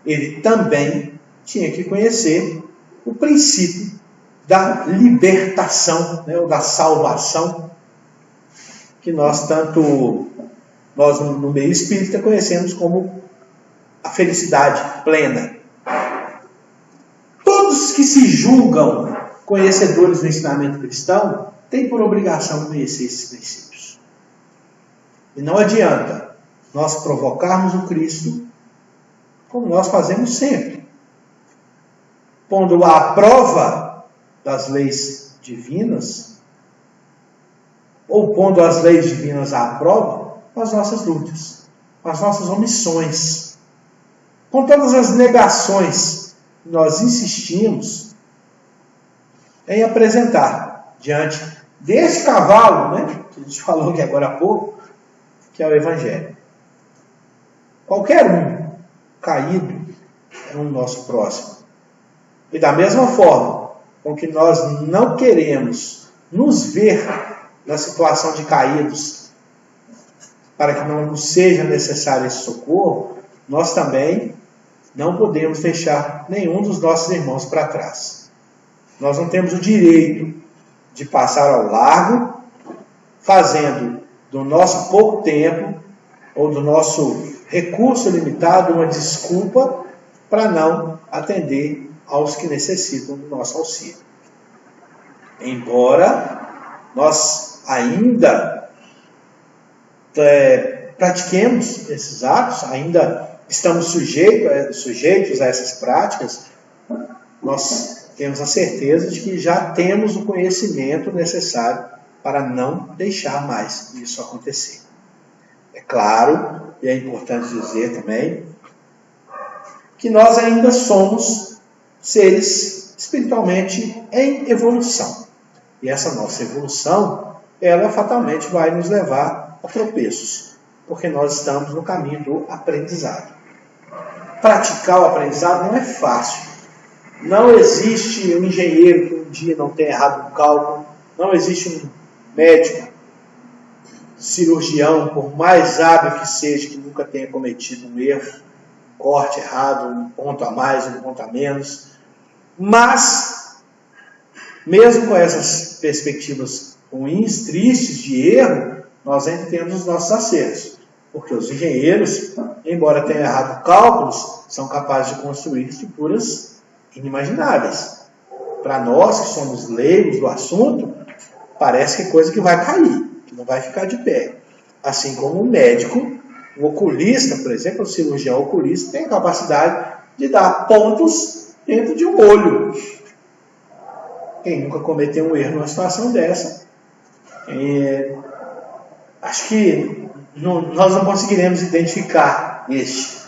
ele também tinha que conhecer o princípio da libertação, né, ou da salvação, que nós no meio espírita conhecemos como a felicidade plena. Todos que se julgam conhecedores do ensinamento cristão têm por obrigação conhecer esses princípios. E não adianta nós provocarmos o Cristo como nós fazemos sempre, pondo à prova das leis divinas, ou pondo as leis divinas à prova com as nossas lutas, com as nossas omissões, com todas as negações que nós insistimos em apresentar diante desse cavalo, né, que a gente falou aqui agora há pouco, que é o Evangelho. Qualquer um caído é um nosso próximo. E da mesma forma com que nós não queremos nos ver na situação de caídos, para que não nos seja necessário esse socorro, nós também não podemos deixar nenhum dos nossos irmãos para trás. Nós não temos o direito de passar ao largo, fazendo do nosso pouco tempo, ou do nosso recurso limitado, uma desculpa para não atender aos que necessitam do nosso auxílio. Embora nós ainda pratiquemos esses atos, ainda estamos sujeitos a essas práticas, nós temos a certeza de que já temos o conhecimento necessário para não deixar mais isso acontecer. É claro, e é importante dizer também, que nós ainda somos seres espiritualmente em evolução. E essa nossa evolução, ela fatalmente vai nos levar a tropeços, porque nós estamos no caminho do aprendizado. Praticar o aprendizado não é fácil. Não existe um engenheiro que um dia não tenha errado um cálculo, não existe um médico, cirurgião, por mais hábil que seja, que nunca tenha cometido um erro, um corte errado, um ponto a mais, um ponto a menos. Mas, mesmo com essas perspectivas ruins, tristes, de erro, nós ainda temos os nossos acertos. Porque os engenheiros, embora tenham errado cálculos, são capazes de construir estruturas inimagináveis. Para nós, que somos leigos do assunto, parece que é coisa que vai cair, que não vai ficar de pé. Assim como um médico, um oculista, por exemplo, o cirurgião oculista, tem a capacidade de dar pontos dentro de um olho. Quem nunca cometeu um erro numa situação dessa, acho que nós não conseguiremos identificar este.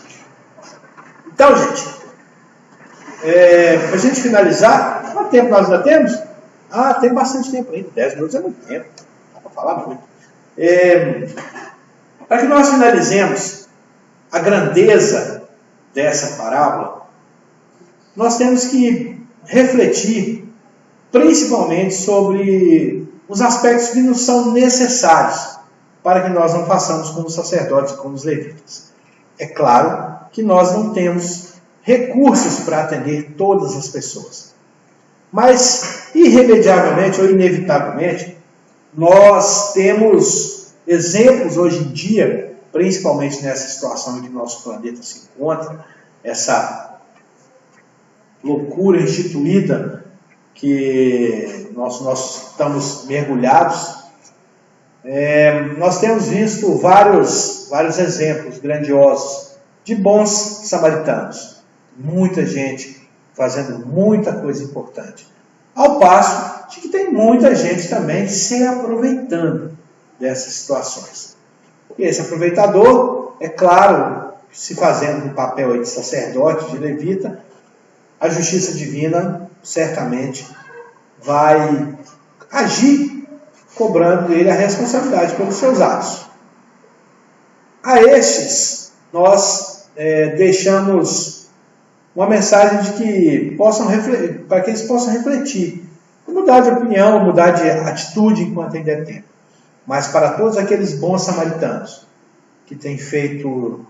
Então, gente, para a gente finalizar, quanto tempo nós ainda temos? Tem bastante tempo ainda, 10 minutos é muito tempo, dá para falar muito. Para que nós finalizemos a grandeza dessa parábola, nós temos que refletir principalmente sobre os aspectos que nos são necessários para que nós não façamos como os sacerdotes e como os levitas. É claro que nós não temos recursos para atender todas as pessoas. Mas, irremediavelmente ou inevitavelmente, nós temos exemplos hoje em dia, principalmente nessa situação em que nosso planeta se encontra, essa loucura instituída que nós estamos mergulhados. Nós temos visto vários exemplos grandiosos de bons samaritanos. Muita gente fazendo muita coisa importante. Ao passo de que tem muita gente também se aproveitando dessas situações. E esse aproveitador, é claro, se fazendo no papel de sacerdote, de levita, a justiça divina certamente vai agir cobrando dele a responsabilidade pelos seus atos. A estes, nós deixamos uma mensagem de que para que eles possam refletir, mudar de opinião, mudar de atitude enquanto ainda é tempo. Mas para todos aqueles bons samaritanos que tem feito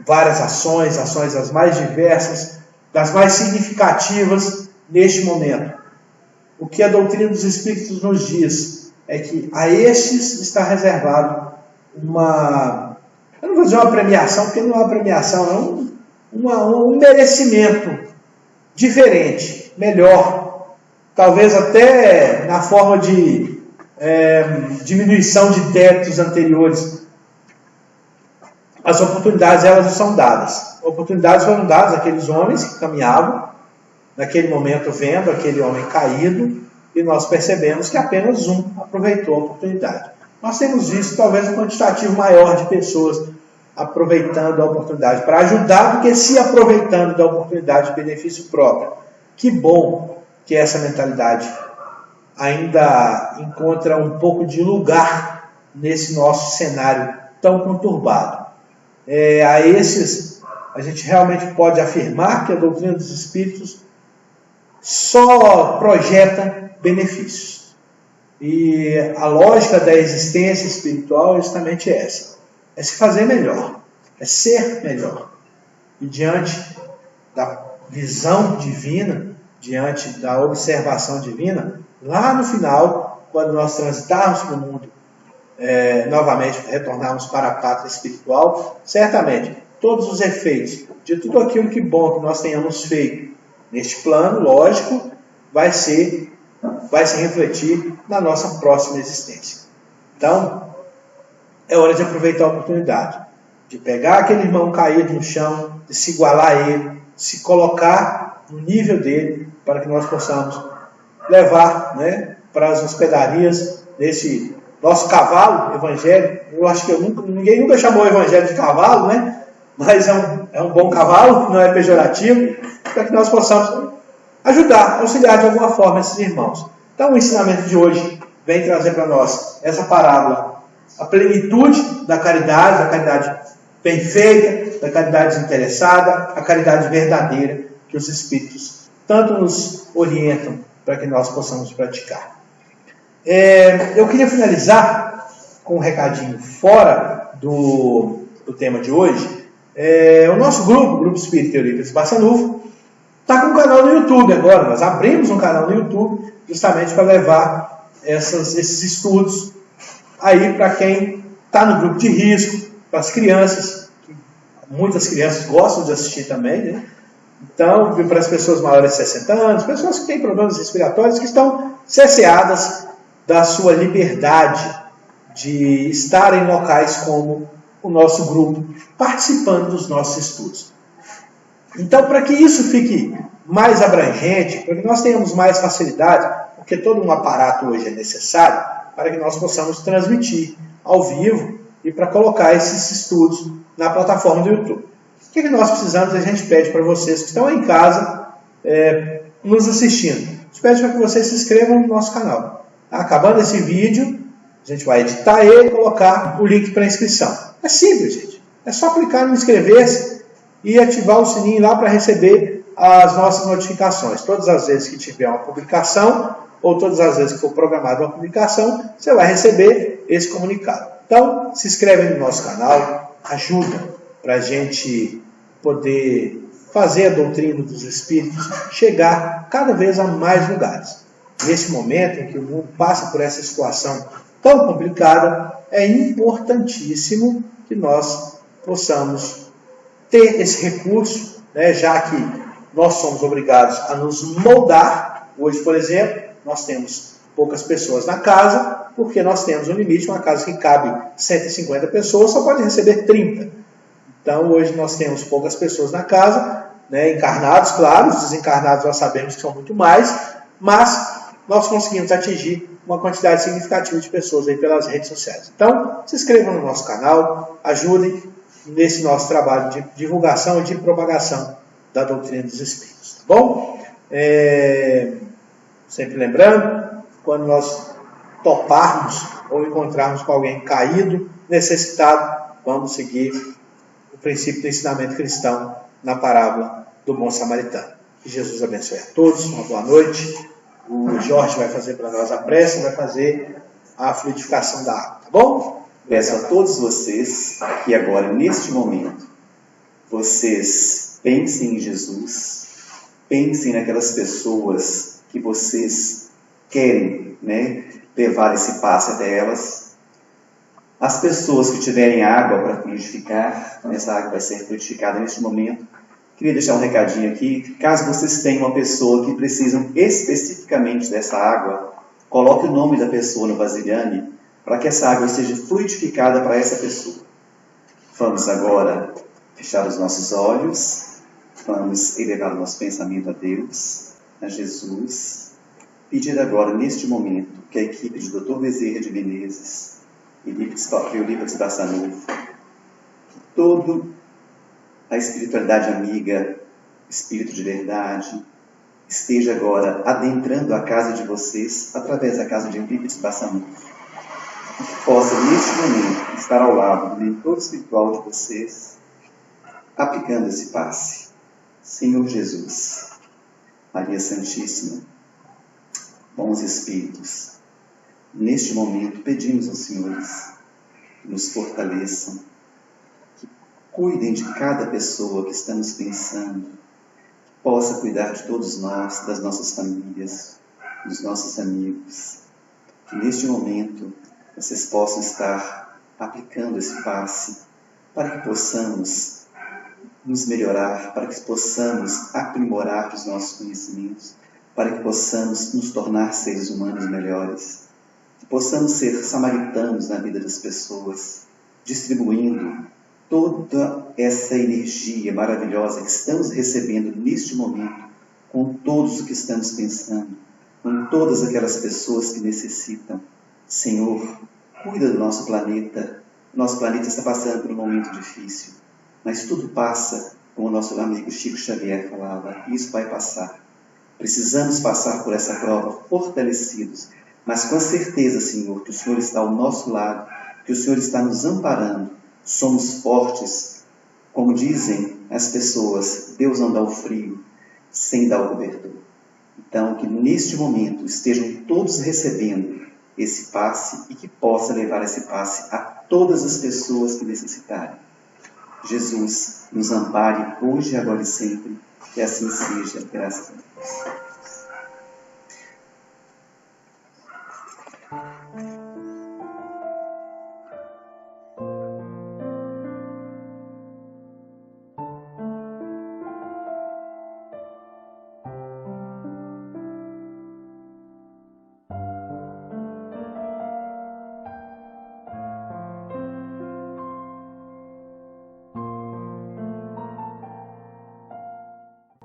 várias ações as mais diversas, das mais significativas neste momento. O que a doutrina dos Espíritos nos diz é que a estes está reservado eu não vou dizer uma premiação, porque não é uma premiação, é um merecimento diferente, melhor, talvez até na forma de diminuição de débitos anteriores. As oportunidades, elas são dadas. Oportunidades foram dadas àqueles homens que caminhavam, naquele momento vendo aquele homem caído, e nós percebemos que apenas um aproveitou a oportunidade. Nós temos visto talvez um quantitativo maior de pessoas aproveitando a oportunidade para ajudar do que se aproveitando da oportunidade de benefício próprio. Que bom que essa mentalidade ainda encontra um pouco de lugar nesse nosso cenário tão conturbado. A esses, a gente realmente pode afirmar que a doutrina dos Espíritos só projeta benefícios. E a lógica da existência espiritual é justamente essa. É se fazer melhor, é ser melhor. E diante da visão divina, diante da observação divina, lá no final, quando nós transitarmos para o mundo, novamente retornarmos para a pátria espiritual, certamente todos os efeitos de tudo aquilo que bom que nós tenhamos feito neste plano, lógico, vai se refletir na nossa próxima existência. Então, é hora de aproveitar a oportunidade, de pegar aquele irmão caído no chão, de se igualar a ele, de se colocar no nível dele, para que nós possamos levar para as hospedarias desse nosso cavalo evangélico. Eu acho que ninguém nunca chamou o evangelho de cavalo, mas é um bom cavalo, não é pejorativo, para que nós possamos ajudar, auxiliar de alguma forma esses irmãos. Então o ensinamento de hoje vem trazer para nós essa parábola, a plenitude da caridade bem feita, da caridade desinteressada, a caridade verdadeira que os Espíritos tanto nos orientam para que nós possamos praticar. Eu queria finalizar com um recadinho fora do tema de hoje. O nosso grupo, o Grupo Espírita Eurípides Barçanufo, está com um canal no YouTube agora. Nós abrimos um canal no YouTube justamente para levar esses estudos aí para quem está no grupo de risco, para as crianças, que muitas crianças gostam de assistir também, Então, para as pessoas maiores de 60 anos, pessoas que têm problemas respiratórios, que estão cerceadas da sua liberdade de estar em locais como o nosso grupo, participando dos nossos estudos. Então, para que isso fique mais abrangente, para que nós tenhamos mais facilidade, porque todo um aparato hoje é necessário, para que nós possamos transmitir ao vivo e para colocar esses estudos na plataforma do YouTube. O que nós precisamos? A gente pede para vocês que estão em casa nos assistindo. A gente pede para que vocês se inscrevam no nosso canal. Acabando esse vídeo, a gente vai editar ele e colocar o link para inscrição. É simples, gente. É só clicar no inscrever-se e ativar o sininho lá para receber as nossas notificações. Todas as vezes que tiver uma publicação, ou todas as vezes que for programada uma publicação, você vai receber esse comunicado. Então, se inscreve no nosso canal, ajuda para a gente poder fazer a doutrina dos Espíritos chegar cada vez a mais lugares. Nesse momento em que o mundo passa por essa situação tão complicada, é importantíssimo que nós possamos ter esse recurso, já que nós somos obrigados a nos moldar. Hoje, por exemplo, nós temos poucas pessoas na casa, porque nós temos um limite, uma casa que cabe 150 pessoas, só pode receber 30. Então, hoje nós temos poucas pessoas na casa, encarnados, claro, os desencarnados nós sabemos que são muito mais, mas nós conseguimos atingir uma quantidade significativa de pessoas aí pelas redes sociais. Então, se inscrevam no nosso canal, ajudem nesse nosso trabalho de divulgação e de propagação da doutrina dos Espíritos. Tá bom? Sempre lembrando, quando nós toparmos ou encontrarmos com alguém caído, necessitado, vamos seguir o princípio do ensinamento cristão na parábola do bom samaritano. Que Jesus abençoe a todos, uma boa noite. O Jorge vai fazer para nós a prece, vai fazer a fluidificação da água, tá bom? Peço a todos vocês que agora, neste momento, vocês pensem em Jesus, pensem naquelas pessoas que vocês querem, levar esse passe até elas. As pessoas que tiverem água para fluidificar, essa água vai ser fluidificada neste momento. Queria deixar um recadinho aqui, caso vocês tenham uma pessoa que precisam especificamente dessa água, coloque o nome da pessoa no vasilhame, para que essa água seja fluidificada para essa pessoa. Vamos agora fechar os nossos olhos, vamos elevar o nosso pensamento a Deus, a Jesus, pedir agora, neste momento, que a equipe de Dr. Bezerra de Menezes e Eurípides Bassanufo, que toda a espiritualidade amiga, espírito de verdade, esteja agora adentrando a casa de vocês, através da casa de Eurípides Bassanufo, e que possa, neste momento, estar ao lado do mentor espiritual de vocês, aplicando esse passe. Senhor Jesus, Maria Santíssima, bons Espíritos, neste momento pedimos aos Senhores que nos fortaleçam, que cuidem de cada pessoa que estamos pensando, que possa cuidar de todos nós, das nossas famílias, dos nossos amigos, que neste momento vocês possam estar aplicando esse passe para que possamos nos melhorar, para que possamos aprimorar os nossos conhecimentos, para que possamos nos tornar seres humanos melhores, que possamos ser samaritanos na vida das pessoas, distribuindo toda essa energia maravilhosa que estamos recebendo neste momento, com todos os que estamos pensando, com todas aquelas pessoas que necessitam. Senhor, cuida do nosso planeta. Nosso planeta está passando por um momento difícil, mas tudo passa, como o nosso amigo Chico Xavier falava, isso vai passar. Precisamos passar por essa prova fortalecidos, mas com a certeza, Senhor, que o Senhor está ao nosso lado, que o Senhor está nos amparando. Somos fortes, como dizem as pessoas, Deus não dá o frio sem dar o cobertor. Então, que neste momento estejam todos recebendo esse passe e que possa levar esse passe a todas as pessoas que necessitarem. Jesus, nos ampare hoje, agora e sempre, que assim seja, graças a Deus.